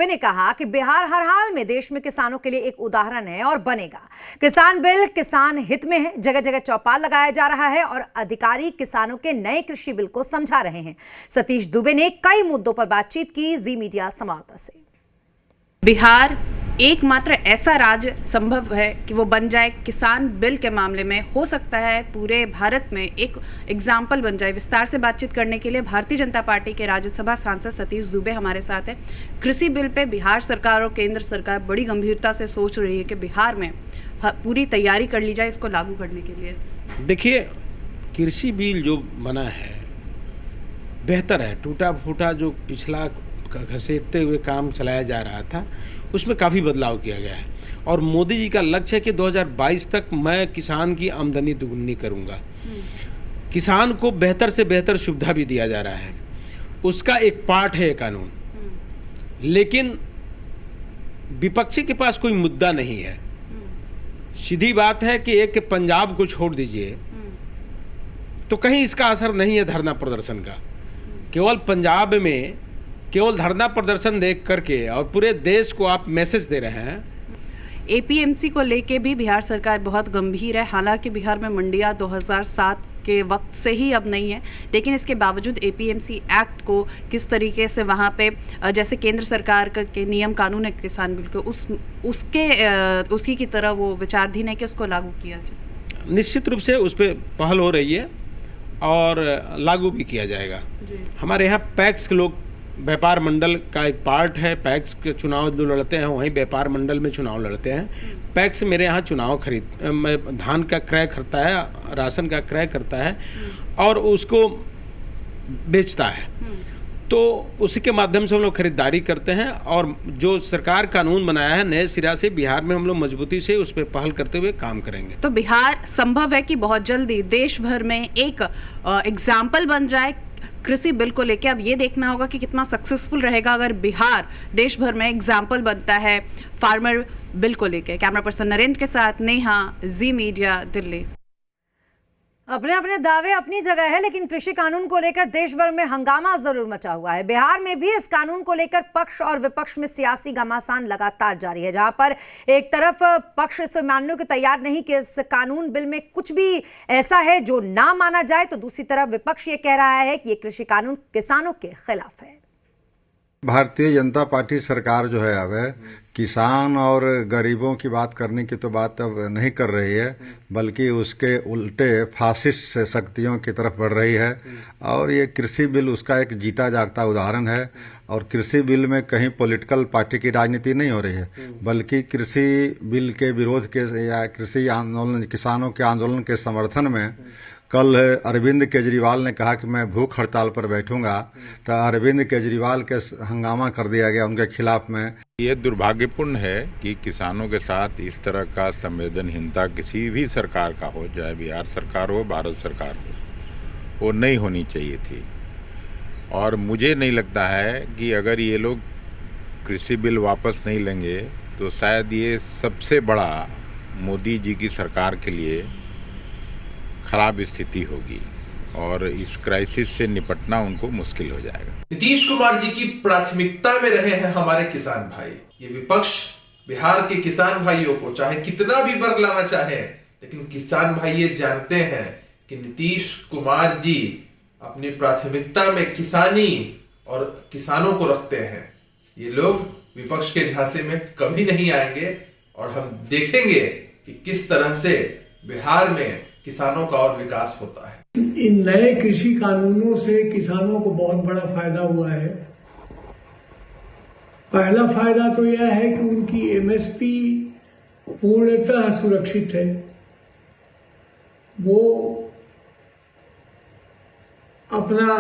ने कहा कि बिहार हर हाल में देश में किसानों के लिए एक उदाहरण है और बनेगा। किसान बिल किसान हित में है। जगह जगह चौपाल लगाया जा रहा है और अधिकारी किसानों के नए कृषि बिल को समझा रहे हैं। सतीश दुबे ने कई मुद्दों पर बातचीत की जी मीडिया संवाददाता से। बिहार एकमात्र ऐसा राज्य संभव है कि वो बन जाए किसान बिल के मामले में, हो सकता है पूरे भारत में एक एग्जाम्पल बन जाए। विस्तार से बातचीत करने के लिए भारतीय जनता पार्टी के राज्यसभा सांसद सतीश दुबे हमारे साथ है। कृषि बिल पे बिहार सरकार और केंद्र सरकार बड़ी गंभीरता से सोच रही है कि बिहार में पूरी तैयारी कर ली जाए इसको लागू करने के लिए। देखिए, कृषि बिल जो बना है बेहतर है। टूटा फूटा जो पिछला घसीटते हुए काम चलाया जा रहा था उसमें काफ़ी बदलाव किया गया है और मोदी जी का लक्ष्य है कि 2022 तक मैं किसान की आमदनी दुगनी करूंगा। किसान को बेहतर से बेहतर सुविधा भी दिया जा रहा है, उसका एक पार्ट है कानून। लेकिन विपक्षी के पास कोई मुद्दा नहीं है। सीधी बात है कि एक पंजाब को छोड़ दीजिए तो कहीं इसका असर नहीं है धरना प्रदर्शन का। केवल पंजाब में केवल धरना प्रदर्शन देख करके और पूरे देश को आप मैसेज दे रहे हैं। एपीएमसी को लेके भी बिहार सरकार बहुत गंभीर है। हालांकि बिहार में मंडियां 2007 के वक्त से ही अब नहीं है, लेकिन इसके बावजूद एपीएमसी एक्ट को किस तरीके से वहां पे जैसे केंद्र सरकार के नियम कानून है किसान बिल को उसी की तरह वो विचाराधीन है कि उसको लागू किया जाए। निश्चित रूप से उस पर पहल हो रही है और लागू भी किया जाएगा। हमारे यहाँ पैक्स के लोग व्यापार मंडल का एक पार्ट है। पैक्स के चुनाव जो लड़ते हैं वहीं व्यापार मंडल में चुनाव लड़ते हैं। पैक्स मेरे यहाँ चुनाव धान का क्रय करता है, राशन का क्रय करता है और उसको बेचता है। तो उसी के माध्यम से हम लोग खरीदारी करते हैं और जो सरकार कानून बनाया है नए सिरा से बिहार में हम लोग मजबूती से उस पर पहल करते हुए काम करेंगे। तो बिहार संभव है कि बहुत जल्दी देश भर में एक एग्जाम्पल बन जाए कृषि बिल को लेके। अब ये देखना होगा कि कितना सक्सेसफुल रहेगा अगर बिहार देश भर में एग्जाम्पल बनता है फार्मर बिल को लेके। कैमरा पर्सन नरेंद्र के साथ नेहा, जी मीडिया, दिल्ली। अपने अपने दावे अपनी जगह है, लेकिन कृषि कानून को लेकर देश भर में हंगामा जरूर मचा हुआ है। बिहार में भी इस कानून को लेकर पक्ष और विपक्ष में सियासी घमासान लगातार जारी है, जहां पर एक तरफ पक्ष इसे मानने को तैयार नहीं कि इस कानून बिल में कुछ भी ऐसा है जो ना माना जाए, तो दूसरी तरफ विपक्ष ये कह रहा है कि ये कृषि कानून किसानों के खिलाफ है। भारतीय जनता पार्टी सरकार जो है अब किसान और गरीबों की बात करने की तो बात अब नहीं कर रही है, बल्कि उसके उल्टे फासिस्ट शक्तियों की तरफ बढ़ रही है। और ये कृषि बिल उसका एक जीता जागता उदाहरण है। और कृषि बिल में कहीं पॉलिटिकल पार्टी की राजनीति नहीं हो रही है, बल्कि कृषि बिल के विरोध के या कृषि आंदोलन किसानों के आंदोलन के समर्थन में कल अरविंद केजरीवाल ने कहा कि मैं भूख हड़ताल पर बैठूंगा, तो अरविंद केजरीवाल के हंगामा कर दिया गया उनके खिलाफ में। ये दुर्भाग्यपूर्ण है कि किसानों के साथ इस तरह का संवेदनहीनता किसी भी सरकार का हो, चाहे बिहार सरकार हो, भारत सरकार हो, वो नहीं होनी चाहिए थी। और मुझे नहीं लगता है कि अगर ये लोग कृषि बिल वापस नहीं लेंगे तो शायद ये सबसे बड़ा मोदी जी की सरकार के लिए खराब स्थिति होगी और इस क्राइसिस से निपटना उनको मुश्किल हो जाएगा। नीतीश कुमार जी की प्राथमिकता में रहे हैं हमारे किसान भाई। ये विपक्ष बिहार के किसान भाइयों को चाहे कितना भी वर्ग लाना चाहे, लेकिन किसान भाई ये जानते हैं कि नीतीश कुमार जी अपनी प्राथमिकता में किसानी और किसानों को रखते हैं। ये लोग विपक्ष के झांसे में कभी नहीं आएंगे और हम देखेंगे कि किस तरह से बिहार में किसानों का और विकास होता है। इन नए कृषि कानूनों से किसानों को बहुत बड़ा फायदा हुआ है। पहला फायदा तो यह है कि उनकी एमएसपी पूर्णतः सुरक्षित है। वो अपना